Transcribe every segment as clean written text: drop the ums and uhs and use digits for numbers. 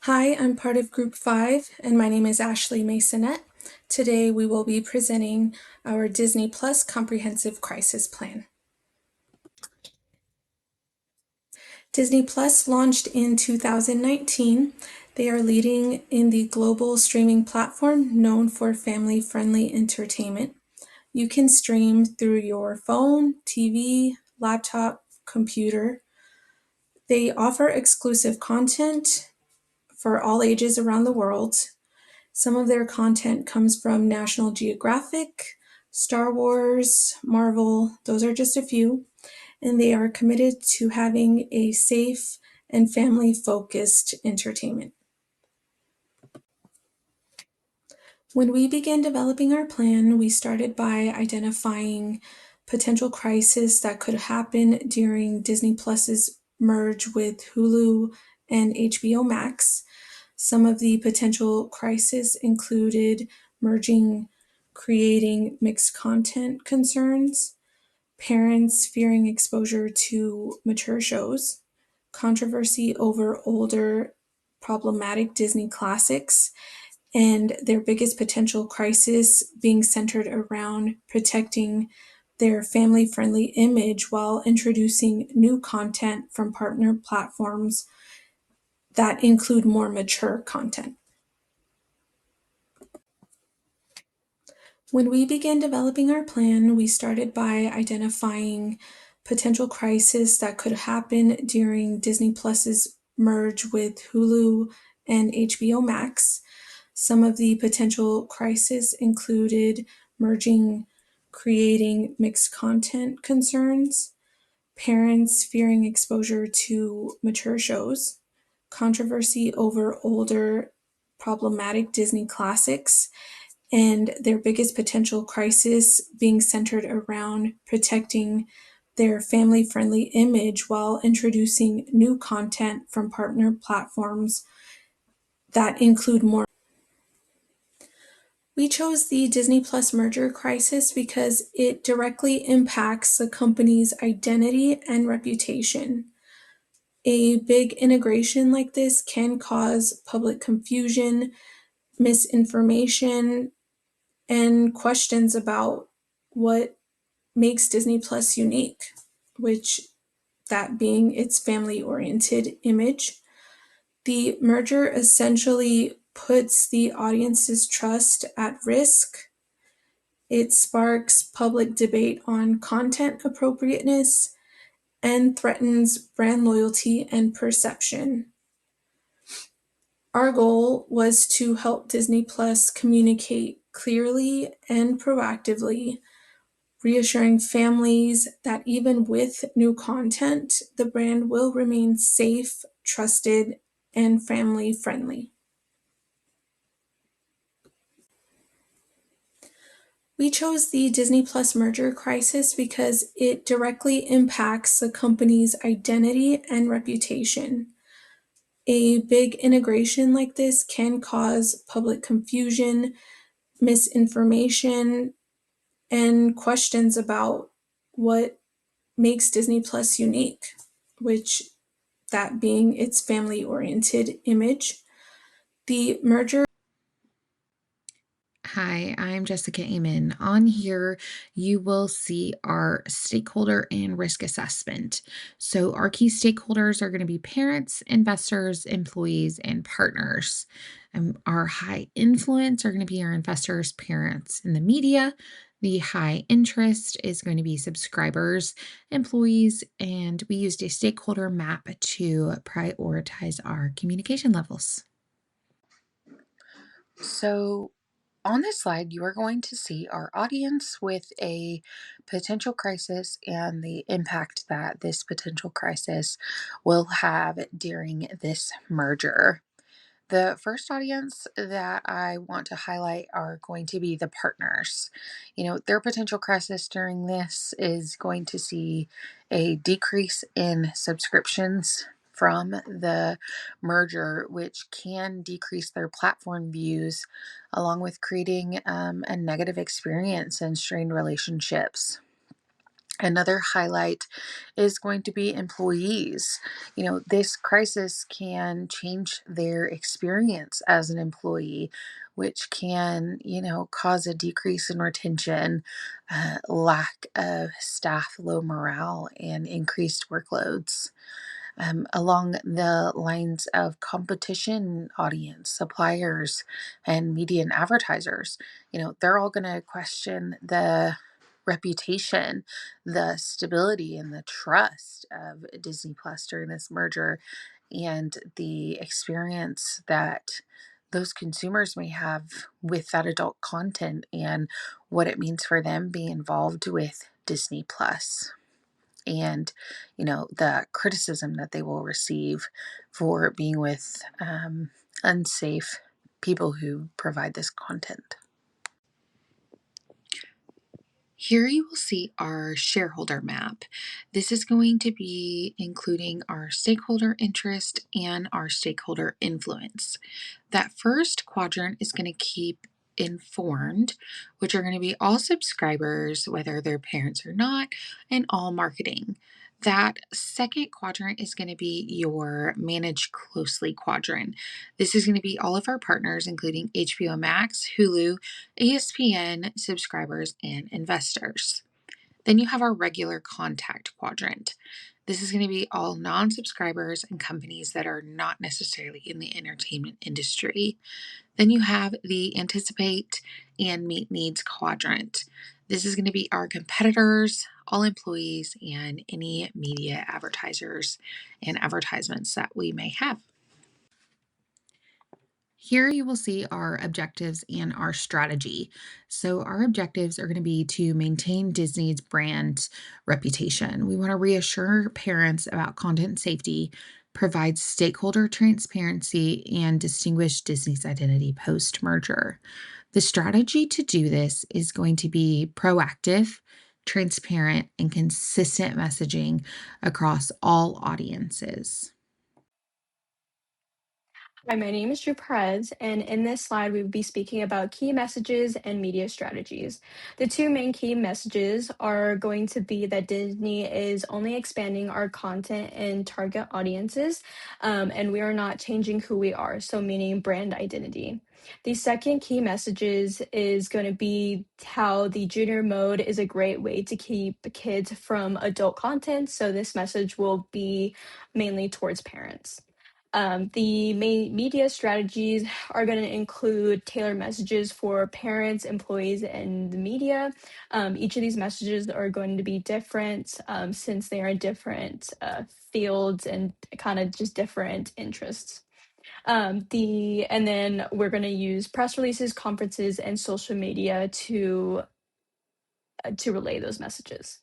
Hi, I'm part of Group 5, and my name is Ashley Masonette. Today we will be presenting our Disney Plus Comprehensive Crisis Plan. Disney Plus launched in 2019. They are leading in the global streaming platform known for family-friendly entertainment. You can stream through your phone, TV, laptop, computer. They offer exclusive content for all ages around the world. Some of their content comes from National Geographic, Star Wars, Marvel, those are just a few, and they are committed to having a safe and family-focused entertainment. When we began developing our plan, we started by identifying potential crises that could happen during Disney Plus's merge with Hulu and HBO Max. Some of the potential crises included merging, creating mixed content concerns, parents fearing exposure to mature shows, controversy over older problematic Disney classics, and their biggest potential crisis being centered around protecting their family friendly image while introducing new content from partner platforms that include more mature content. When we began developing our plan, we started by identifying potential crises that could happen during Disney Plus's merge with Hulu and HBO Max. Some of the potential crises included merging, creating mixed content concerns, parents fearing exposure to mature shows, controversy over older problematic Disney classics, and their biggest potential crisis being centered around protecting their family friendly image while introducing new content from partner platforms that include more. We chose the Disney Plus merger crisis because it directly impacts the company's identity and reputation. A big integration like this can cause public confusion, misinformation, and questions about what makes Disney Plus unique, which that being its family oriented image. The merger essentially puts the audience's trust at risk. It sparks public debate on content appropriateness and threatens brand loyalty and perception. Our goal was to help Disney Plus communicate clearly and proactively, reassuring families that even with new content, the brand will remain safe, trusted, and family friendly. We chose the Disney Plus merger crisis because it directly impacts the company's identity and reputation. A big integration like this can cause public confusion, misinformation, and questions about what makes Disney Plus unique, which that being its family oriented image. The merger. Hi, I'm Jessica Amen. On here, you will see our stakeholder and risk assessment. So, our key stakeholders are going to be parents, investors, employees, and partners. Our high influence are going to be our investors, parents, and the media. The high interest is going to be subscribers, employees, and we used a stakeholder map to prioritize our communication levels. So, on this slide, you are going to see our audience with a potential crisis and the impact that this potential crisis will have during this merger. The first audience that I want to highlight are going to be the partners. Their potential crisis during this is going to see a decrease in subscriptions from the merger, which can decrease their platform views, along with creating a negative experience and strained relationships. Another highlight is going to be employees. This crisis can change their experience as an employee, which can, cause a decrease in retention, lack of staff, low morale, and increased workloads. Along the lines of competition audience, suppliers, and media and advertisers. They're all going to question the reputation, the stability, and the trust of Disney Plus during this merger, and the experience that those consumers may have with that adult content and what it means for them being involved with Disney Plus, and the criticism that they will receive for being with unsafe people who provide this content. Here you will see our shareholder map. This is going to be including our stakeholder interest and our stakeholder influence. That first quadrant is going to keep informed, which are going to be all subscribers, whether they're parents or not, and all marketing. That second quadrant is going to be your manage closely quadrant. This is going to be all of our partners, including HBO Max, Hulu, ESPN, subscribers, and investors. Then you have our regular contact quadrant. This is going to be all non subscribers and companies that are not necessarily in the entertainment industry. Then you have the anticipate and meet needs quadrant. This is going to be our competitors, all employees, and any media advertisers and advertisements that we may have. Here you will see our objectives and our strategy. So, our objectives are going to be to maintain Disney's brand reputation. We want to reassure parents about content safety, provide stakeholder transparency, and distinguish Disney's identity post merger. The strategy to do this is going to be proactive, transparent, and consistent messaging across all audiences. Hi, my name is Drew Perez, and in this slide, we will be speaking about key messages and media strategies. The two main key messages are going to be that Disney is only expanding our content and target audiences, and we are not changing who we are, so meaning brand identity. The second key messages is going to be how the junior mode is a great way to keep kids from adult content, so this message will be mainly towards parents. The main media strategies are going to include tailored messages for parents, employees, and the media. Each of these messages are going to be different since they are different fields and kind of just different interests. And then we're going to use press releases, conferences, and social media to relay those messages.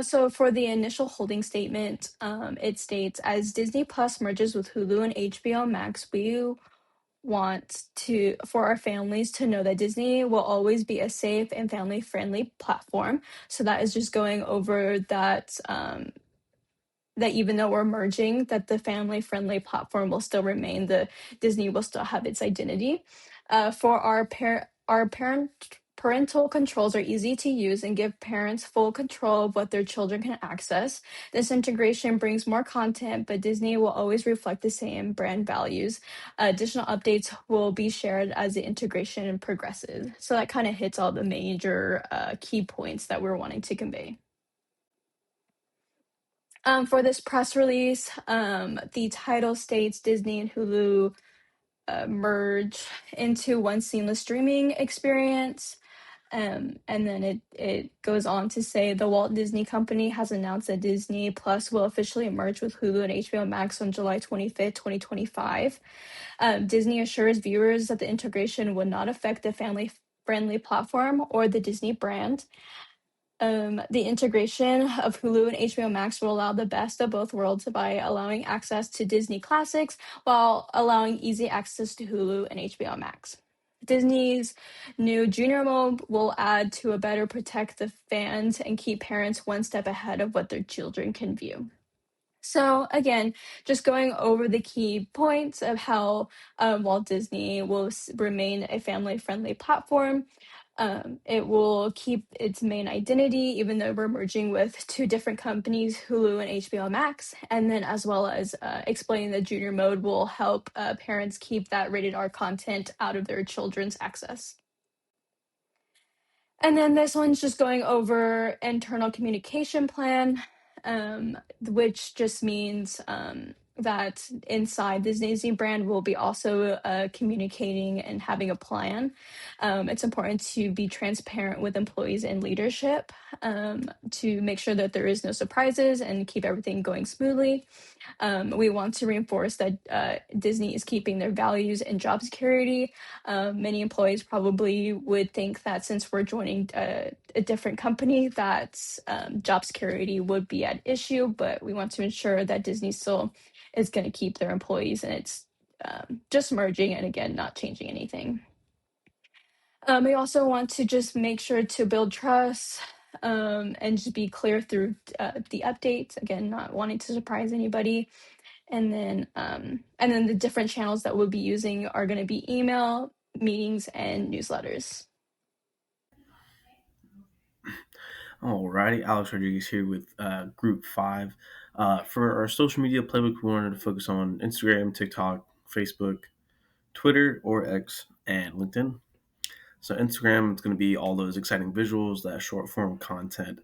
So for the initial holding statement, it states, as Disney Plus merges with Hulu and HBO Max, we want for our families to know that Disney will always be a safe and family friendly platform. So that is just going over that that even though we're merging, that the family-friendly platform will still remain. The Disney will still have its identity. For our parental controls are easy to use and give parents full control of what their children can access. This integration brings more content, but Disney will always reflect the same brand values. Additional updates will be shared as the integration progresses. So that kind of hits all the major key points that we're wanting to convey. For this press release, the title states Disney and Hulu merge into one seamless streaming experience. And then it goes on to say the Walt Disney Company has announced that Disney Plus will officially merge with Hulu and HBO Max on July 25th, 2025. Disney assures viewers that the integration would not affect the family friendly platform or the Disney brand. The integration of Hulu and HBO Max will allow the best of both worlds by allowing access to Disney classics while allowing easy access to Hulu and HBO Max. Disney's new junior mode will add to a better protect the fans and keep parents one step ahead of what their children can view. So again, just going over the key points of how Walt Disney will remain a family-friendly platform. It will keep its main identity, even though we're merging with two different companies, Hulu and HBO Max. And then, as well as explaining the junior mode, will help parents keep that rated R content out of their children's access. And then this one's just going over internal communication plan, which just means that inside the Disney brand will be also communicating and having a plan. It's important to be transparent with employees and leadership to make sure that there is no surprises and keep everything going smoothly. We want to reinforce that Disney is keeping their values and job security. Many employees probably would think that since we're joining a different company, that job security would be at issue, but we want to ensure that Disney still is going to keep their employees, and it's just merging and again, not changing anything. We also want to just make sure to build trust and just be clear through the updates. Again, not wanting to surprise anybody. And then the different channels that we'll be using are going to be email, meetings, and newsletters. Alrighty, Alex Rodriguez here with Group 5. For our social media playbook, we wanted to focus on Instagram, TikTok, Facebook, Twitter or X, and LinkedIn. So Instagram, it's going to be all those exciting visuals, that short form content.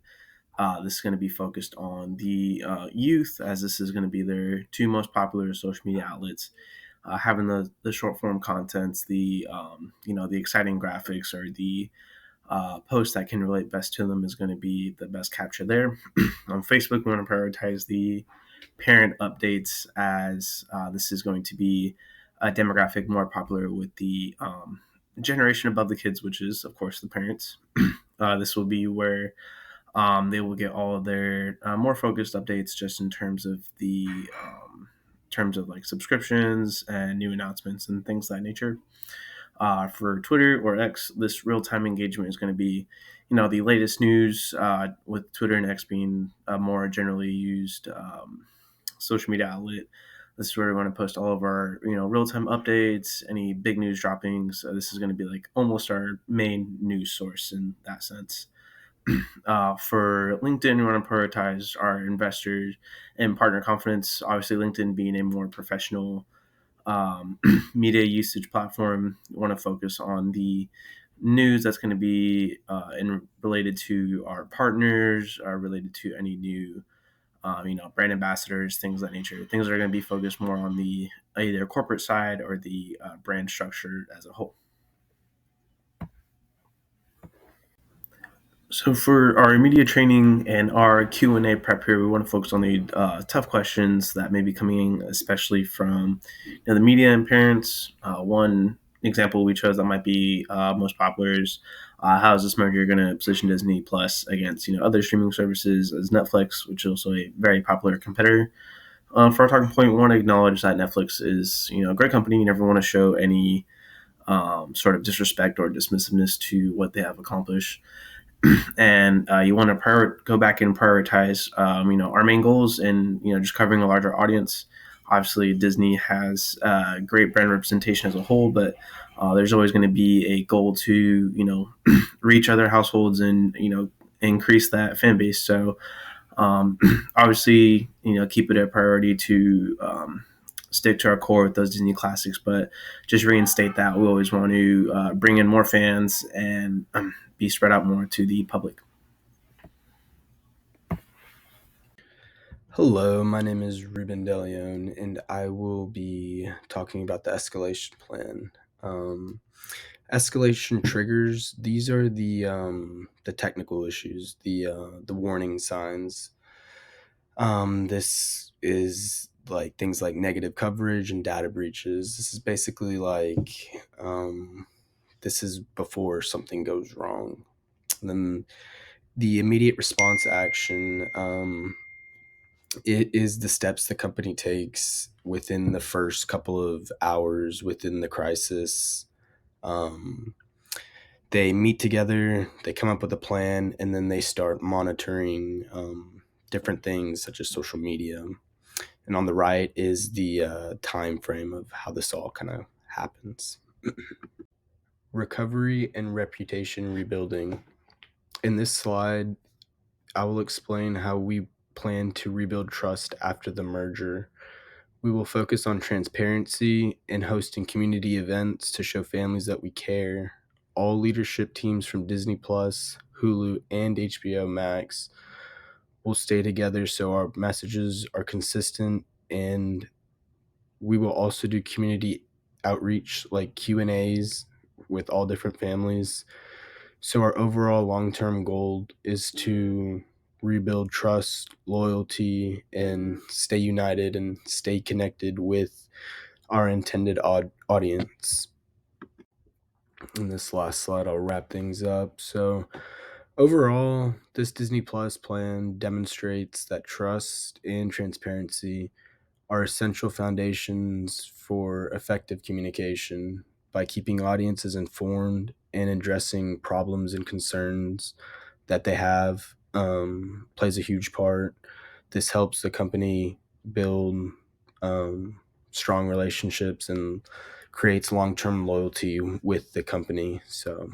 This is going to be focused on the youth, as this is going to be their two most popular social media outlets. Having the short form contents, the the exciting graphics or the post that can relate best to them is going to be the best capture there. On Facebook, we want to prioritize the parent updates, as this is going to be a demographic more popular with the generation above the kids, which is, of course, the parents. This will be where they will get all of their more focused updates, just in terms of the terms of like subscriptions and new announcements and things of that nature. For Twitter or X, this real-time engagement is going to be, the latest news, with Twitter and X being a more generally used social media outlet. This is where we want to post all of our, real-time updates, any big news droppings. This is going to be like almost our main news source in that sense. For LinkedIn, we want to prioritize our investors and partner confidence. Obviously, LinkedIn being a more professional media usage platform, we want to focus on the news that's going to be related to our partners, related to any new brand ambassadors, things of that nature. Things that are going to be focused more on the either corporate side or the brand structure as a whole. So for our media training and our Q&A prep here, we want to focus on the tough questions that may be coming, especially from the media and parents. One example we chose that might be most popular is how is this merger going to position Disney Plus against other streaming services as Netflix, which is also a very popular competitor. For our talking point, we want to acknowledge that Netflix is a great company. You never want to show any sort of disrespect or dismissiveness to what they have accomplished. And you want to go back and prioritize, our main goals and, just covering a larger audience. Obviously, Disney has great brand representation as a whole, but there's always going to be a goal to, reach other households and, increase that fan base. So obviously, keep it a priority to stick to our core with those Disney classics, but just reinstate that we always want to bring in more fans and be spread out more to the public. Hello, my name is Ruben DeLeon, and I will be talking about the escalation plan. Escalation triggers, these are the technical issues, the warning signs. This is like things like negative coverage and data breaches. This is basically like this is before something goes wrong. And then the immediate response action, it is the steps the company takes within the first couple of hours within the crisis. They meet together, they come up with a plan, and then they start monitoring different things such as social media. And on the right is the time frame of how this all kind of happens. Recovery and reputation rebuilding. In this slide, I will explain how we plan to rebuild trust after the merger. We will focus on transparency and hosting community events to show families that we care. All leadership teams from Disney Plus, Hulu, and HBO Max will stay together so our messages are consistent, and we will also do community outreach like Q&As with all different families. So our overall long-term goal is to rebuild trust, loyalty, and stay united and stay connected with our intended audience. In this last slide, I'll wrap things up. So overall, this Disney Plus plan demonstrates that trust and transparency are essential foundations for effective communication. By keeping audiences informed and addressing problems and concerns that they have, plays a huge part. This helps the company build strong relationships and creates long-term loyalty with the company. So